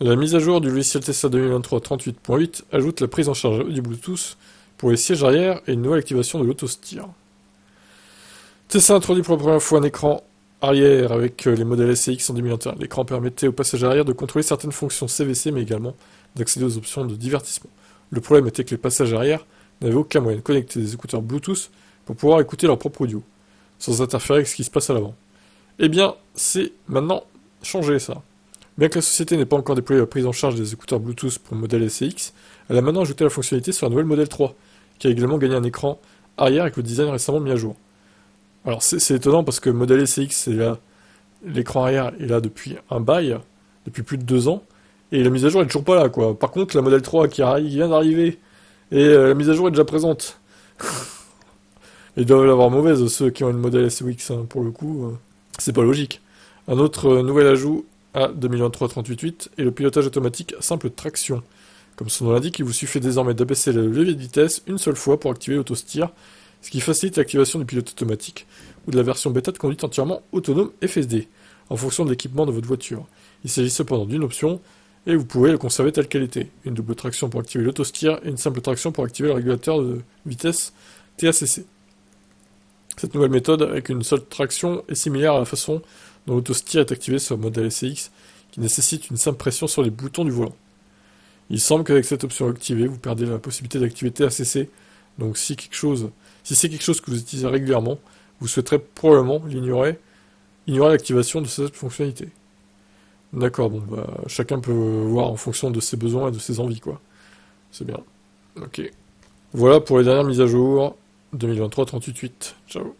La mise à jour du logiciel Tesla 2023 38.8 ajoute la prise en charge du Bluetooth pour les sièges arrière et une nouvelle activation de l'auto-steer. Tesla introduit pour la première fois un écran arrière avec les modèles SCX en 2021. L'écran permettait aux passagers arrière de contrôler certaines fonctions CVC mais également d'accéder aux options de divertissement. Le problème était que les passagers arrière n'avaient aucun moyen de connecter des écouteurs Bluetooth pour pouvoir écouter leur propre audio, sans interférer avec ce qui se passe à l'avant. Eh bien, c'est maintenant changé ça. Bien que la société n'ait pas encore déployé la prise en charge des écouteurs Bluetooth pour le modèle SCX, elle a maintenant ajouté la fonctionnalité sur la nouvelle modèle 3, qui a également gagné un écran arrière avec le design récemment mis à jour. Alors c'est étonnant parce que le modèle SCX, l'écran arrière est là depuis un bail, depuis plus de 2 ans, et la mise à jour est toujours pas là, quoi. Par contre, la modèle 3 qui vient d'arriver, et la mise à jour est déjà présente. Ils doivent l'avoir mauvaise, ceux qui ont une modèle SCX, hein, pour le coup, c'est pas logique. Un autre nouvel ajout à 2023-38.8 est le pilotage automatique à simple traction. Comme son nom l'indique, il vous suffit désormais d'abaisser le levier de vitesse une seule fois pour activer l'auto-steer, ce qui facilite l'activation du pilote automatique ou de la version bêta de conduite entièrement autonome FSD, en fonction de l'équipement de votre voiture. Il s'agit cependant d'une option, et vous pouvez le conserver telle qu'elle était. Une double traction pour activer l'auto-steer et une simple traction pour activer le régulateur de vitesse TACC. Cette nouvelle méthode, avec une seule traction, est similaire à la façon dont l'auto-steer est activé sur le modèle SCX, qui nécessite une simple pression sur les boutons du volant. Il semble qu'avec cette option activée, vous perdez la possibilité d'activer TACC, donc si c'est quelque chose que vous utilisez régulièrement, vous souhaiterez probablement ignorer l'activation de cette fonctionnalité. D'accord, bon, bah, chacun peut voir en fonction de ses besoins et de ses envies, quoi. C'est bien. Ok. Voilà pour les dernières mises à jour 2023-38.8. Ciao.